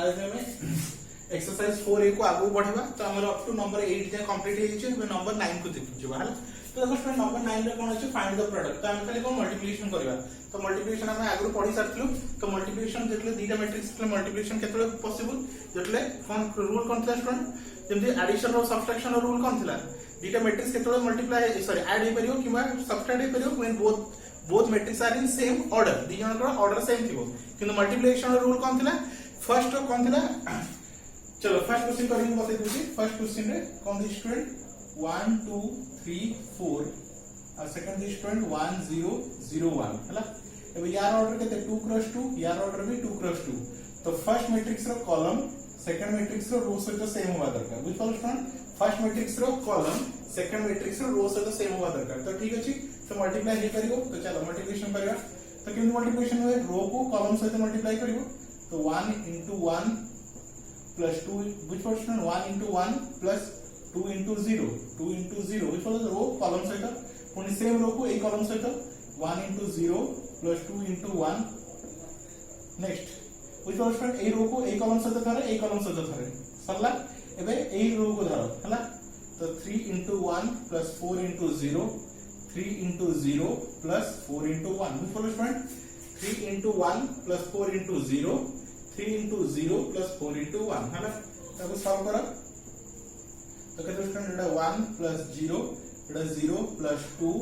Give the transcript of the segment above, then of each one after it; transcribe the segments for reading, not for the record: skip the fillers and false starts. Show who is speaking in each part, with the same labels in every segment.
Speaker 1: आज में exercise 4A को आगू बढ़ावा तो हमर अप टू नंबर 8 जे कंप्लीट हे जे नंबर 9 को देखि जबा हला तो देखो स्टूडेंट नंबर 9 रे कोन अछि फाइंड द प्रोडक्ट तो हम खाली को मल्टीप्लिकेशन करबा तो मल्टीप्लिकेशन हम आगु पढी सारथलु तो मल्टीप्लिकेशन जेतले दीटा मैट्रिक्स के मल्टीप्लिकेशन केतले पॉसिबल जेतले कोन रूल कोन था स्टूडेंट जेमति एडिशन और सब्ट्रैक्शन और रूल कोन थिला दीटा मैट्रिक्स केतले मल्टीप्लाई सॉरी ऐड हे परियो किबा सब्ट्रैक्ट हे परियो when both matrices are in same order दी जन को ऑर्डर सेम थिबो किंतु मल्टीप्लिकेशन रूल कोन थिला फर्स्ट कोन थिला चलो फर्स्ट क्वेश्चन करिन बते दूची फर्स्ट क्वेश्चन रे कोन दी स्टूडेंट 1 2 3 4 और सेकंड दी स्टूडेंट 1 0 0 1 हला एबे यार ऑर्डर केते 2 क्रॉस 2 यार ऑर्डर भी 2 क्रॉस 2 तो first matrix row column second matrix row row सहित सेम होवा दरकार बुझ पालो student first matrix row column second matrix row row सहित सेम होवा दरकार तो ठीक अछि तो मल्टीप्लाई हे करिवो तो चलो मल्टीप्लिकेशन करिया तो किन मल्टीप्लिकेशन होय रो को कॉलम सहित मल्टीप्लाई करिवो तो 1 into 1 plus 2 which was 1 into 1 plus 2 into 0 2 into 0 which was row column सहित पुनी सेम रो को ए कॉलम सहित 1 into 0 plus 2 into 1 next which was ए रो को ए कॉलम सहित धरे ए कॉलम सहित धरे सरला एबे ए रो को धरो हला तो 3 into 1 plus 4 into 0 3 into 0 plus 4 into 1 which was 3 into 1 plus 4 into 0 3 into 0 plus 4 into 1 है ना ताको सॉल्व करा तो केते स्टूडेंट एटा 1 plus 0 एटा 0 plus 2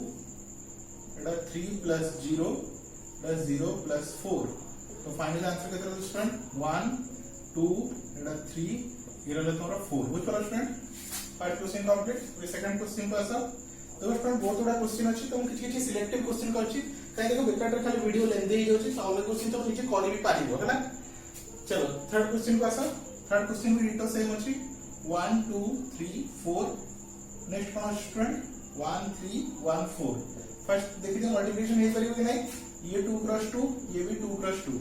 Speaker 1: एटा 3 plus 0 plus 0 plus 4 तो फाइनल आंसर केते स्टूडेंट 1 2 एटा 3 ये रहले तोरा 4 which was student first question complete way second question को आसा तो स्टूडेंट बहुत बड़ा क्वेश्चन अछि तो हम किछि सिलेक्टिव क्वेश्चन करछि काहे देखो बेकार खाली वीडियो लेंदे ही होछि सॉल्व क्वेश्चन तो नीचे करि भी पारिबो हैला चलो थर्ड क्वेश्चन को आसा थर्ड क्वेश्चन भी तो सेम अछि 1 2 3 4 नेक्स्ट कोन स्टूडेंट 1 3 1 4 फर्स्ट देखिए मल्टीप्लिकेशन हे करियो कि नहीं ये 2 क्रॉस 2 ये भी 2 क्रॉस 2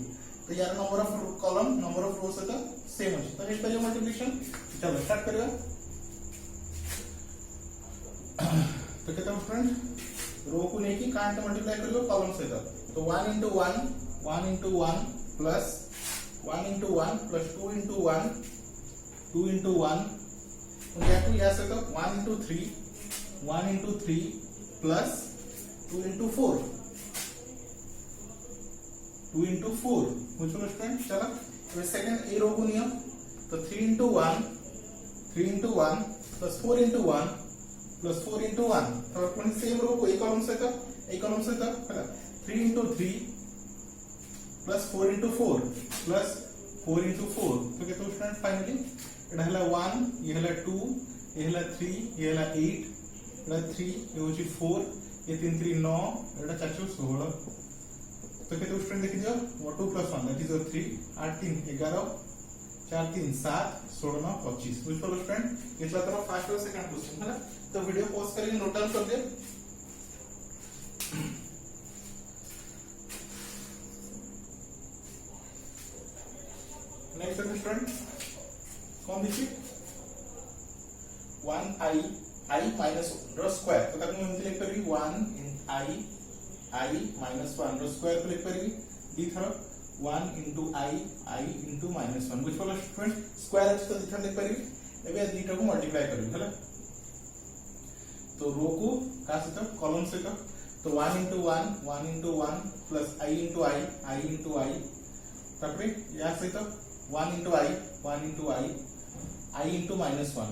Speaker 1: तो यार number of column number of रोज तो सेम अछि तो नेक्स्ट करियो मल्टीप्लिकेशन चलो स्टार्ट करियो तो कहते हैं स्टूडेंट रो को लेके कांट मल्टीप्लाई करियो कॉलम से तो 1 into 1 1 into 1 plus 1 into 1 plus 2 into 1 2 into 1 और या तो यहां से तो 1 into 3 1 into 3 plus 2 into 4 2 into 4 मुझे स्टूडेंट चलो अब सेकंड ए रो को नियो तो 3 into 1 3 into 1 plus 4 into 1 plus 4 into 1 तो अपन सेम रो को एक कॉलम से तो है 3 into 3 plus 4 into 4 plus 4 into 4 तो केतो स्टूडेंट फाइनली एटा हला 1 ये हला 2 ये हला 3 ये हला 8 एटा 3 ये होची 4 ये 3 3 9 एटा 4 16 तो केतो स्टूडेंट देखि दियो 2 plus 1 दैट इज 3 8 3 11 4 3 7 16 25 बुझ पालो स्टूडेंट ये चला तरह फर्स्ट और सेकंड क्वेश्चन है ना तो वीडियो पॉज करके नोट डाउन कर दे नेक्स्ट स्टूडेंट कौन देखिए 1 i minus रो स्क्वायर तो ताको हम लिख करी 1 i minus 1 रो स्क्वायर को लिख करी दी थरो 1 into i into minus 1 which follows student square अछि तो दी थरो लिख करी एबे दीटा को मल्टीप्लाई करी हला तो रो को का से तो कॉलम से तो 1 into 1 plus i into i तापरे या से तो 1 into i into minus 1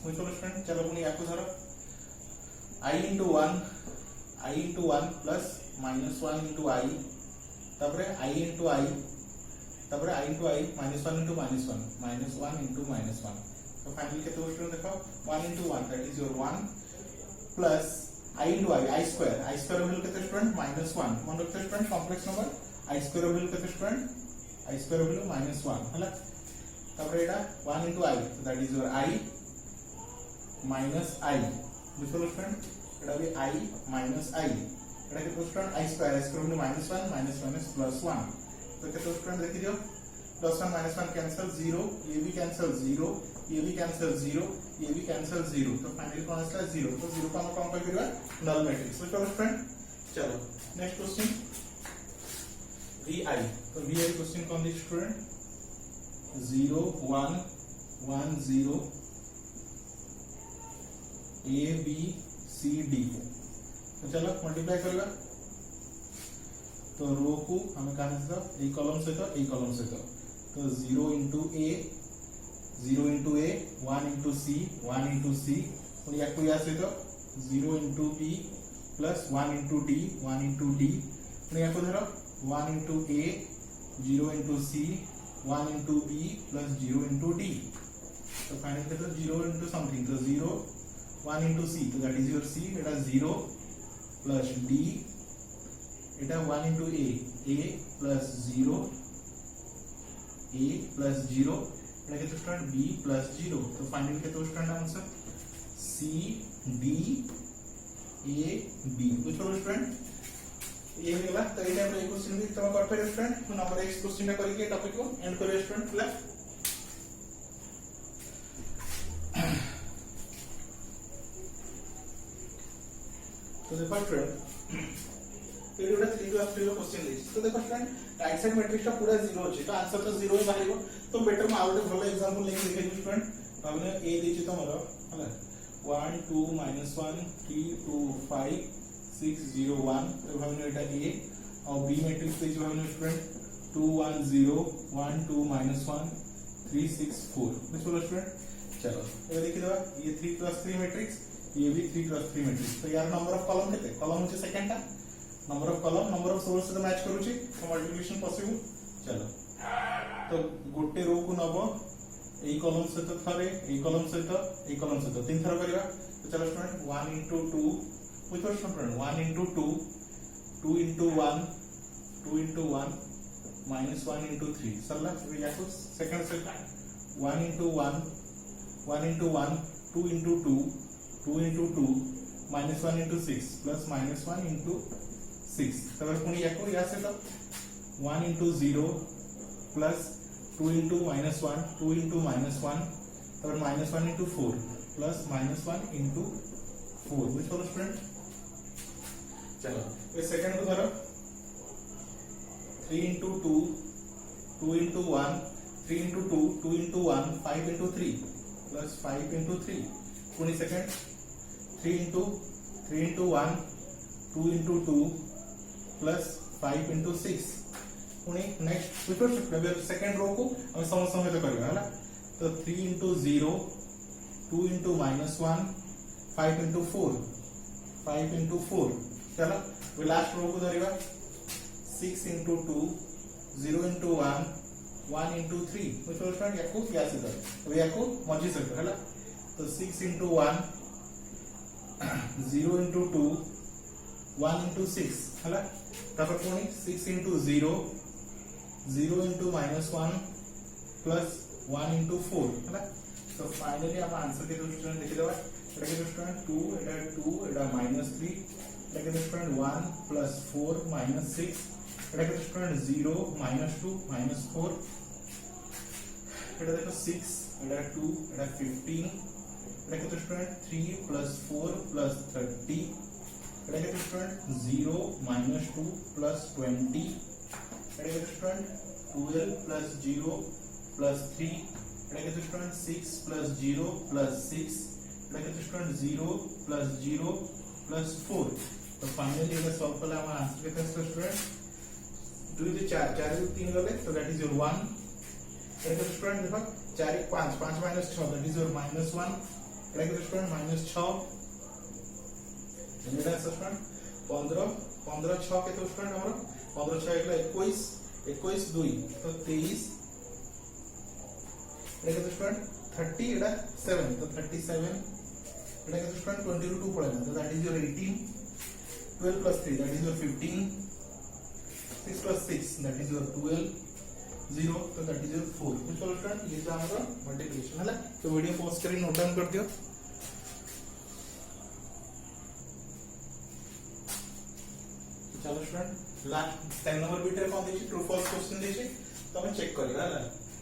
Speaker 1: मुझे स्टूडेंट चलो पुनी या को धरो i into 1 plus minus 1 into i तापरे i into i minus 1 into minus 1 into minus 1 तो फाइनली केते स्टूडेंट देखो 1 into 1 that is your 1 plus i into i square value केते स्टूडेंट -1 मन रखते student complex number i square value केते student i square value -1 हला तबरे एटा 1 into i तो that is your i minus i बुझलो student एटा भी i minus i एटा केते student i square value -1 minus plus 1 तो केते स्टूडेंट देखि दियो +1 -1 कैंसिल 0 ये भी कैंसिल 0 ये भी कैंसिल 0 ये भी कैंसिल 0 तो फाइनली कौन आसला 0 तो 0 को हम कंपेयर करबा नल मैट्रिक्स तो चलो फ्रेंड चलो नेक्स्ट क्वेश्चन vi तो vi क्वेश्चन कौन दी student 0 1 1 0 A B C D। तो चलो मल्टीप्लाई करवा तो रो को हमें कहा सहित ए कॉलम सहित ए कॉलम सहित तो 0 into A 0 into A 1 into C 1 into C पुणी या सहित 0 into B plus 1 into D 1 into D पुणी या धर 1 into A 0 into C 1 into B plus 0 into D। तो फाइनली तो 0 into something तो 0 1 into C तो that is your C এটা 0 plus D এটা 1 into A plus 0 A plus 0 এটা कितना स्टूडेंट B plus 0 तो फाइनली कितना student answer C D A B कुछ और स्टूडेंट ये होला तो ये टाइम रे क्वेश्चन भी तम कर पारे स्टूडेंट तो नंबर 1 क्वेश्चन टा करके टॉपिक को एंड करिए स्टूडेंट प्लस तो देखो स्टूडेंट तो ये 3 to 3 क्वेश्चन ले तो देखो स्टूडेंट राइट साइड मैट्रिक्स टा पूरा 0 अछि तो आंसर तो 0 ही बाहरिबो तो बेटर मैं आउट भलो एग्जांपल लेके देखै स्टूडेंट हमने ए देछि तमरो हला 1 2 -1 3 2 5 6 0 1 तो हमने एटा ए और बी मैट्रिक्स देछि हमने स्टूडेंट 2 1 0 1 2 -1 3 6 4 बुझलो स्टूडेंट चलो ये देखि दबा ये 3+3 मैट्रिक्स ये भी 3+3 मैट्रिक्स तो यार नंबर ऑफ कॉलम केते कॉलम होचे सेकंड टा number of column number of source से मैच करूची तो मल्टीप्लिकेशन पॉसिबल चलो तो गोटे रो को नबो ए कॉलम से तो थरे ए कॉलम से तो तीन थर करबा तो चलो student 1 into 2 which was student 1 into 2 2 into 1 2 into 1 minus 1 into 3 सरला तो या तो सेकंड से 1 into 1 1 into 1 2 into 2 2 into 2 minus 1 into 6 plus minus 1 into 6 तब पुणी याको या से तो 1 into 0 plus 2 into minus 1 2 into minus 1 तब minus 1 into 4 plus minus 1 into 4 which was student चलो ये सेकंड को धरो 3 into 2 2 into 1 3 into 2 2 into 1 5 into 3 plus 5 into 3 पुणी second 3 into 1 2 into 2 plus 5 into 6 पुणी नेक्स्ट फिर सेकंड रो को हम समझ तो करबा हला तो 3 into 0 2 into -1 5 into 4 5 into 4 चलो वे लास्ट रो को धरिबा 6 into 2 0 into 1 1 into 3 which was not याको क्या से धर तो याको मझी से हला तो 6 into 1 0 into 2 1 into 6 हला तापर पुणी 6 into 0 0 into -1 plus 1 into 4 हला तो फाइनली हम आंसर के स्टूडेंट लिख देबा एटा के स्टूडेंट 2 एटा -3 एटा के स्टूडेंट 1 plus 4 -6 एटा के स्टूडेंट 0 -2 -4 एटा देखो 6 एटा 2 एटा 15 एटा के स्टूडेंट 3 plus 4 plus 30 एटा के स्टूडेंट 0 -2 plus 20 एटा के स्टूडेंट 12 plus 0 plus 3 एटा के स्टूडेंट 6 plus 0 plus 6 एटा के स्टूडेंट 0 plus 0 plus 4 तो फाइनली एटा सॉल्व करले हम आंसर के स्टूडेंट 2 से 4 4 से 3 गले तो दैट इज योर 1 एटा के स्टूडेंट देखो 4 5 5 -6 दैट इज योर -1 एटा के स्टूडेंट -6 एटा स्टूडेंट 15 15 6 के तो स्टूडेंट हमरो 15 6 एकला 21 21 2 तो 23 एटा के स्टूडेंट 30 एटा 7 तो 37 एटा के स्टूडेंट 20 2 पड़ेगा तो that is your 18 12 plus 3 that is your 15 6 plus 6 that is your 12 0 तो that is your 4 कुछ और स्टूडेंट ये तो हमारा मल्टीप्लिकेशन है तो वीडियो पॉज करी नोट डाउन कर दियो चलो स्टूडेंट लास्ट 10 नंबर बिट रे कोन देछि ट्रू फॉल्स क्वेश्चन देछि तो हम चेक करिया हला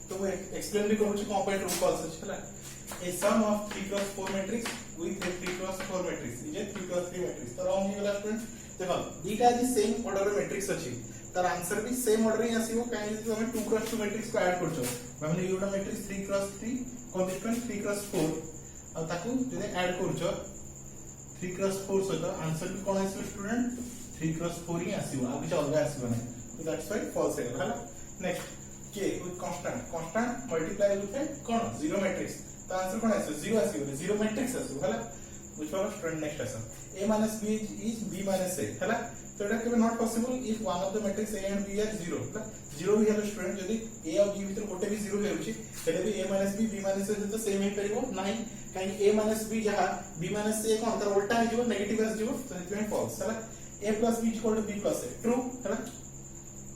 Speaker 1: तो मैं एक्सप्लेन भी करू छी कोन पे ट्रू फॉल्स अछि हला a sum of 3 cross 4 matrix with a 3 cross 4 matrix is a 3 cross 3 matrix तो राउंड ही वाला स्टूडेंट देखो बीटा जी सेम ऑर्डर मैट्रिक्स अछि तार आंसर भी सेम ऑर्डर ही आसीबो काहे जे हम 2 क्रॉस 2 मैट्रिक्स को ऐड करछो माने योटा मैट्रिक्स 3 क्रॉस 3 कोन स्टूडेंट 3 क्रॉस 4 आ ताकू जे ऐड करछो 3 क्रॉस 4 सहित आंसर भी कोन आसीबो स्टूडेंट 3 क्रॉस 4 ही आसीबो आ किछ अलग आसीबो नै तो दैट्स व्हाई फॉल्स है हला नेक्स्ट के with constant multiply with cone zero matrix तो आंसर कोन आसीबो जीरो आसीबो जीरो मैट्रिक्स आसीबो हला which one student next answer a minus b is b minus a हला तो एटा केबे not possible if one of the matrix a and b are zero हला zero भी hello student यदि a और b भीतर गोटे भी जीरो हेउची तले भी a minus b b minus a तो सेम ही परिबो नाही काहे a minus b जहा b minus a कोन तर उल्टा हे जीवो नेगेटिव आस जीवो तो इट फॉल्स हला a plus b equal to b plus a true हला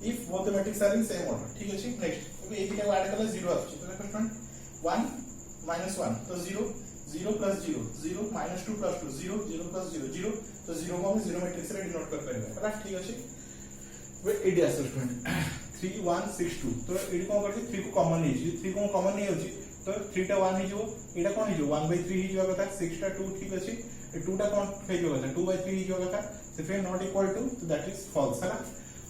Speaker 1: if both the matrices are in same order ठीक अछि नेक्स्ट अब a के ऐड करले जीरो आछि तो स्टूडेंट 1 minus 1 तो 0 0 plus 0 0 minus 2 plus 2 0 0 plus 0 0 तो 0 को हम जीरो मैट्रिक्स रे डिनोट कर परिबे हला ठीक अछि वे एडी आसो स्टूडेंट 3 1 6 2 तो एडी कोन करछि 3 को कॉमन नै छि 3 को कॉमन नै होछि तो 3 टा 1 नै जो एटा कोन हिजो 1/3 हि जो कथा 6 टा 2 ठीक अछि 2 टा कोन हे जो कथा 2/3 हि जो कथा से नॉट इक्वल टू तो दैट इज फॉल्स हला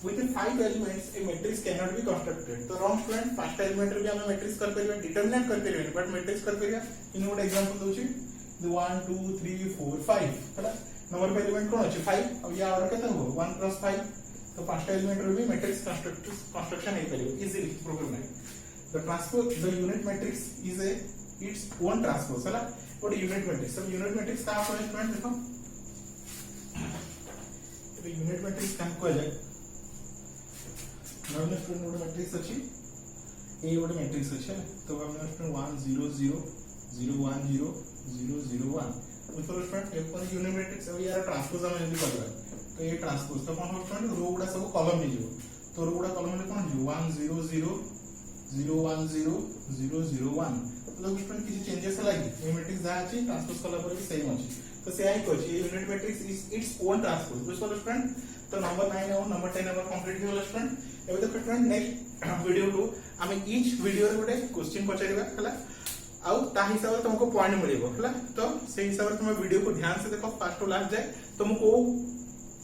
Speaker 1: within 5 elements a matrix cannot be constructed तो wrong student पांचटा एलिमेंट रे भी हम मैट्रिक्स कर परिबे डिटरमिनेंट कर परिबे बट मैट्रिक्स कर परिबे इन मोड एग्जांपल दोछि 1 2 3 4 5 हला नंबर पे एलिमेंट कोन अछि 5 अब या और केते हो 1 + 5 तो पांचटा एलिमेंट रे भी मैट्रिक्स कंस्ट्रक्शन हे परिबे इजीली प्रूव नै the transpose the unit matrix is a its own transpose हला व्हाट यूनिट मैट्रिक्स सब यूनिट मैट्रिक्स का होय स्टूडेंट देखो तो यूनिट मैट्रिक्स का को जाय नॉर्मल स्टूडेंट नोड मैट्रिक्स अछि ए वोड मैट्रिक्स अछि तो हम स्टूडेंट 1 0 0 0 1 0 0 0 1 उतर स्टूडेंट ए पर यूनिट मैट्रिक्स अब यार ट्रांसपोज हम जल्दी करबा तो ये ट्रांसपोज तो कोन स्टूडेंट रो गुडा सब कॉलम नै जिवो तो रो गुडा कॉलम में कोन 1 0 0 0 1 0 0 0 1 तो स्टूडेंट किछि चेंजेस लागी ए मैट्रिक्स जा अछि ट्रांसपोज कला पर भी सेम अछि तो से आई कहछि unit matrix is its own transpose बुझलो स्टूडेंट तो नंबर 9 और नंबर 10 नंबर कंप्लीट हो स्टूडेंट एबे तो फ्रेंड नेक्स्ट वीडियो को आमे ईच वीडियो रे गोटे क्वेश्चन पचारिबा हला आउ ता हिसाब से तुमको पॉइंट मिलेबो हला तो से हिसाब से तुम वीडियो को ध्यान से देखो फर्स्ट टू लास्ट जाए तुमको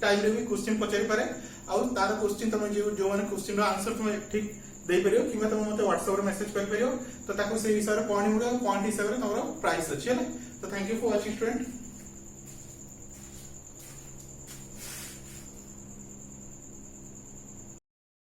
Speaker 1: टाइम रे भी क्वेश्चन पचारि पारे आउ तार क्वेश्चन तुम जो माने क्वेश्चन रो आंसर तुम ठीक दे परियो किबा तुम मते WhatsApp रे मैसेज कर परियो तो ताको से हिसाब रे पॉइंट मिले पॉइंट हिसाब रे तमरो प्राइस अछि हला तो thank you for watching student.